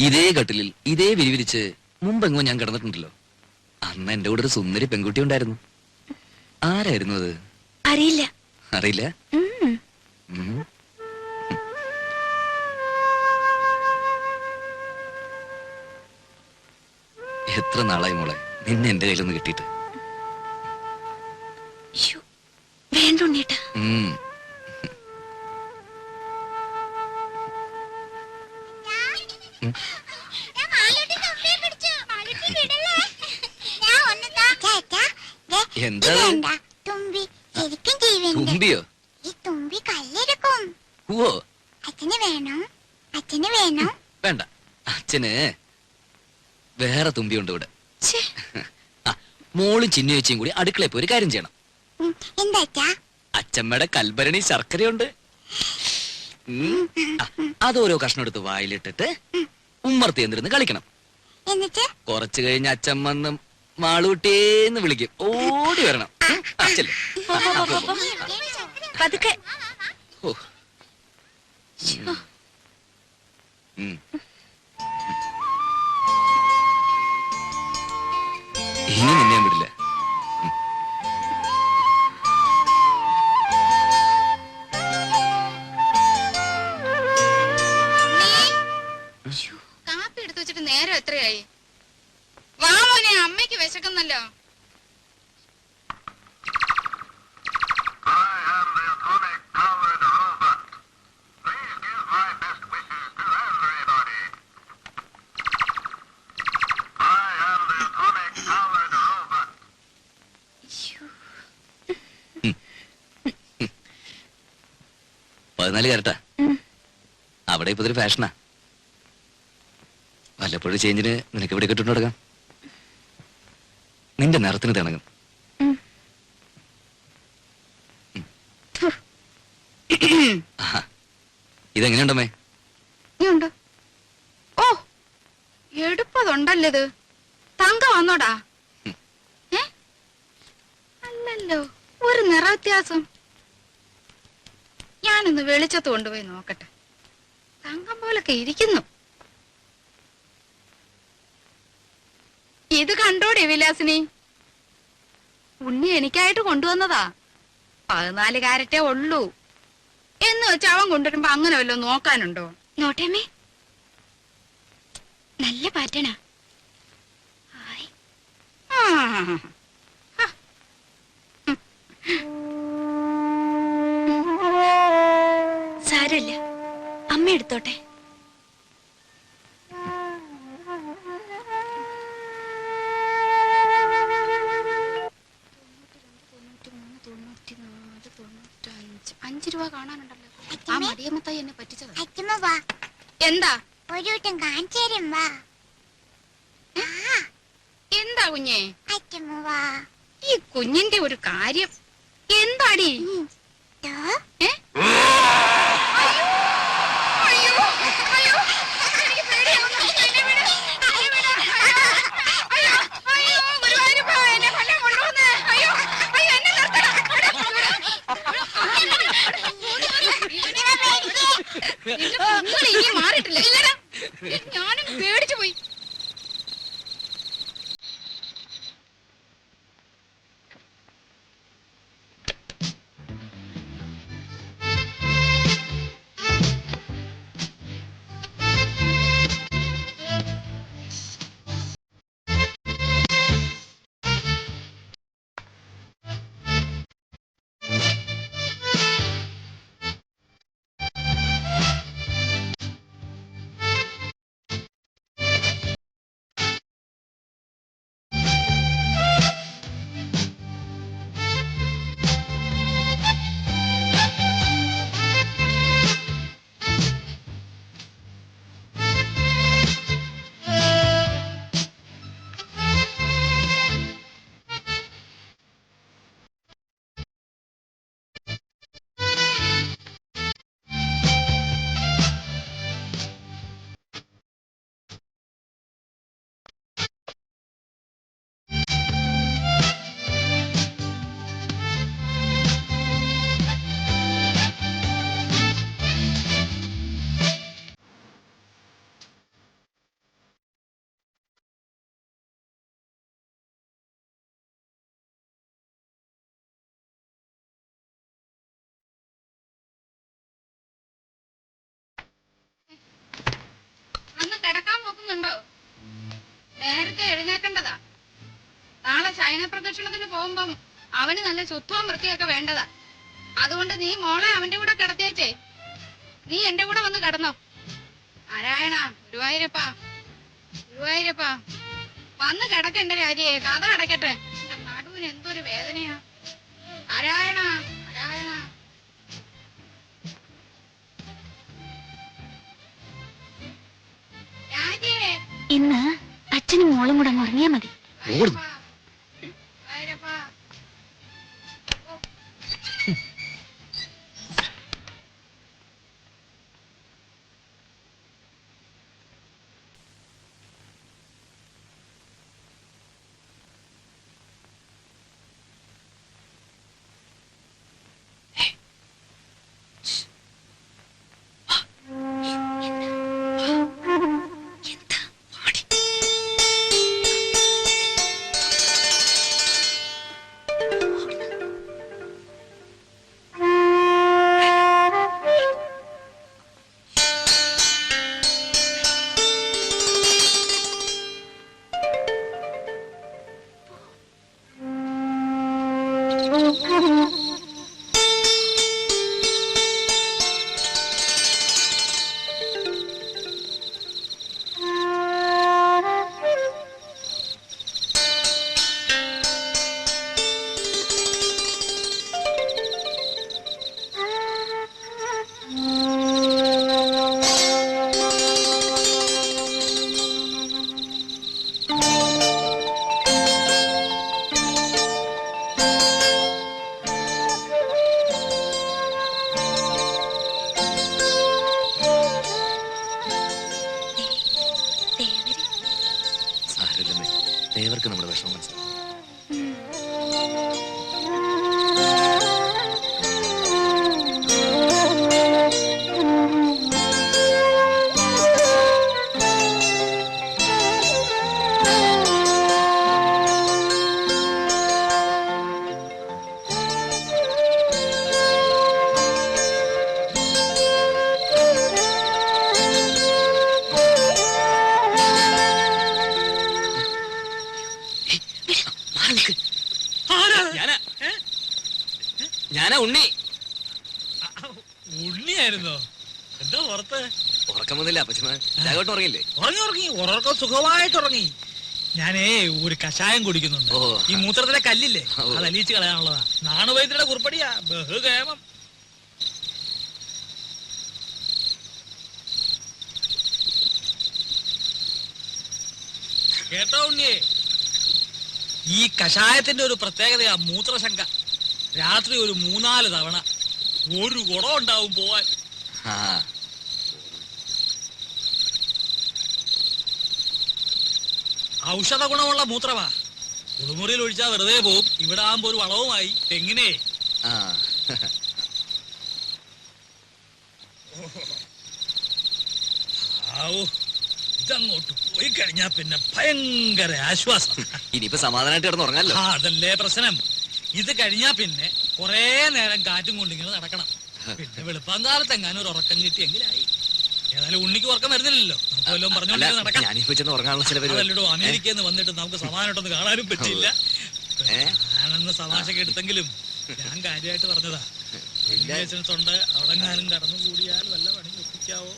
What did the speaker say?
ഇതേ കട്ടിലിൽ ഇതേ വിരിവിരിച്ച് മുമ്പെങ്ങോ ഞാൻ കിടന്നിട്ടുണ്ടല്ലോ. അന്ന് എന്റെ കൂടെ ഒരു സുന്ദരി പെൺകുട്ടി ഉണ്ടായിരുന്നു. ആരായിരുന്നു അത്? അറിയില്ല. അറിയില്ല? എത്ര നാളായി മോളെ നിന്നെ എന്റെ കയ്യിലൊന്ന് കിട്ടിയിട്ട്. വേണ്ട ഉണ്ണീട്ടാ. എന്താ തുമ്പിയോ? ഓ അച്ഛന് വേണോ? അച്ഛന് വേണോ? വേണ്ട, അച്ഛന് വേറെ തുമ്പിയുണ്ട് ഇവിടെ. മോളും ചിന്നു ചേച്ചിയും കൂടി അടുക്കളയിൽ പോയി ഒരു കാര്യം ചെയ്യണം. എന്താ? അച്ഛമ്മയുടെ കൽഭരണി ശർക്കരയുണ്ട്. അതോരോ കഷ്ണം എടുത്ത് വായിലിട്ടിട്ട് ഉമ്മർത്തി എന്തിരുന്ന് കളിക്കണം. എന്നിട്ട് കുറച്ചു കഴിഞ്ഞ് അച്ഛമ്മന്ന് മാളൂട്ടേന്ന് വിളിക്കും. ഓടി വരണം. അച്ഛല്ലേ പതുക്കെ. ഇനി നിന്നെ വിടില്ല. കാപ്പി എടുത്തു വെച്ചിട്ട് നേരം എത്രയായി? വാ മോനെ, അമ്മയ്ക്ക് വിശക്കുന്നല്ലോ. പതിനാല് കരട്ടാ. അവിടെ ഇപ്പൊ ഇതൊരു ഫാഷനാ. വല്ലപ്പോഴും ചേഞ്ചിന് നിനക്ക് ഇവിടെ കിട്ടുന്നു തുടങ്ങാം. നിന്റെ നിറത്തിന് തിണങ്ങും. ഇതെങ്ങനെയുണ്ടമ്മേ? ഓ, എടുപ്പതുണ്ടല്ലോ ഇത്. തങ്കം വന്നോടാ? അല്ലല്ലോ, ഒരു നിറ വ്യത്യാസം. ഞാനൊന്ന് വെളിച്ചത്ത് കൊണ്ടുപോയി നോക്കട്ടെ. തങ്കം പോലൊക്കെ ഇരിക്കുന്നു. ഇത് കണ്ടോടെ വിലാസിനി? ഉണ്ണി എനിക്കായിട്ട് കൊണ്ടുവന്നതാ. 14 കാരറ്റേ ഉള്ളൂ എന്ന് വെച്ച് അവൻ കൊണ്ടുവരുമ്പോ അങ്ങനെ വല്ലോ നോക്കാനുണ്ടോ? നോട്ടേമ്മേ, നല്ല പാറ്റണാ. സാരല്ല, അമ്മ എടുത്തോട്ടെ. $5 കാണാനുണ്ടല്ലോ. ആ മടിയമ്മത്തായി എന്നെ പറ്റിച്ചത്. അച്ഛമ്മ വാ, എന്താ? ഒരു വട്ടം കാണിച്ചു തരും. വാ. എന്താ കുഞ്ഞേ? അച്ഛമ്മ വാ. ഈ കുഞ്ഞിന്റെ ഒരു കാര്യം എന്താടി? മാറിയിട്ടില്ല. ഞാനും പേടിച്ചു പോയി. ഉറങ്ങുന്നുണ്ടോ? നേരത്തെ എഴുന്നേക്കേണ്ടതാ. നാളെ ശയന പ്രദക്ഷിണത്തിന് പോകുമ്പം അവന് നല്ല ശുദ്ധവും വൃത്തിയൊക്കെ വേണ്ടതാ. അതുകൊണ്ട് നീ മോളെ അവന്റെ കൂടെ കിടത്തിയേച്ചേ. നീ എന്റെ കൂടെ വന്ന് കിടന്നോ. നാരായണ, ഗുരുവായൂരപ്പാ, ഗുരുവായൂരപ്പാ, വന്ന് കിടക്കണ്ട രാജിയെ. കഥ അടയ്ക്കട്ടെ. എന്റെ നടുവിന് എന്തൊരു വേദനയാ. നാരായണ, നാരായണ. രാജിയെ. ഇന്ന് അച്ഛനും മോളും കൂടെ അങ്ങ് ഉറങ്ങിയാ മതി. ഓടുന്നു. ഗുരുവായൂരപ്പാ. സാരമില്ലമ്മേ, ദേവർക്ക് നമ്മുടെ വിഷമം മനസ്സിലാവും. ഞാനാ ഉണ്ണി. ഉണ്ണിയായിരുന്നോ? എന്താ പുറത്ത്? ഉറക്കം വന്നില്ല അപ്പച്ചമ്മ. രാഘവട്ടം ഉറങ്ങില്ലേ? ഉറങ്ങി ഉറക്കം സുഖമായിട്ട് ഉറങ്ങി. ഞാനേ ഒരു കഷായം കുടിക്കുന്നുണ്ട്. ഓ. ഈ മൂത്രത്തിലെ കല്ലില്ലേ, ഓ. അത് അലിയിച്ച് കളയാനുള്ളതാ. നാണുവൈദ്യരുടെ കുറിപ്പടിയാ, ബഹുകേമം. കേട്ടോ ഉണ്ണിയെ, ഈ കഷായത്തിന്റെ ഒരു പ്രത്യേകതയാ മൂത്രശങ്ക. രാത്രി ഒരു 3-4 തവണ ഒരു കുടം ഉണ്ടാവും പോവാൻ. ആ, ഔഷധ ഗുണമുള്ള മൂത്രമാ. കുളിമുറിയിൽ ഒഴിച്ചാൽ വെറുതെ പോവും. ഇവിടെ ആകുമ്പോ ഒരു വളവുമായി. എങ്ങനെ? ആ. ഇതങ്ങോട്ട് പോയി കഴിഞ്ഞാ പിന്നെ ഭയങ്കര ആശ്വാസം. ഇനിയിപ്പോ സമാധാനമായിട്ട് കിടന്ന് ഉറങ്ങാലോ. അതല്ലേ പ്രശ്നം. ഇത് കഴിഞ്ഞാ പിന്നെ കൊറേ നേരം കാറ്റും കൊണ്ടിങ്ങനെ നടക്കണം. പിന്നെ വെളുപ്പാങ്കാലത്ത് എങ്ങാനും ഒരു ഉറക്കം കിട്ടിയെങ്കിലായി. ഏതായാലും ഉണ്ണിക്ക് ഉറക്കം വരുന്നില്ലല്ലോ. നമുക്ക് വല്ലതും പറഞ്ഞോണ്ടെങ്കിൽ നടക്കാം. ഞാനിപ്പോ ചെന്ന് ഉറങ്ങാനുള്ള ചില പരിപാടി. അതല്ലോ, അമേരിക്കയിൽ നിന്ന് വന്നിട്ട് നമുക്ക് സമാധാനമായിട്ടൊന്ന് കാണാനും പറ്റില്ല. ഞാനന്ന് തമാശക്ക് എടുത്തെങ്കിലും ഞാൻ കാര്യമായിട്ട് പറഞ്ഞതാ. ഉണ്ട്. അവിടെ എങ്ങാനും കടന്നു കൂടിയാൽ വല്ല പണി ഒപ്പിക്കാവോ?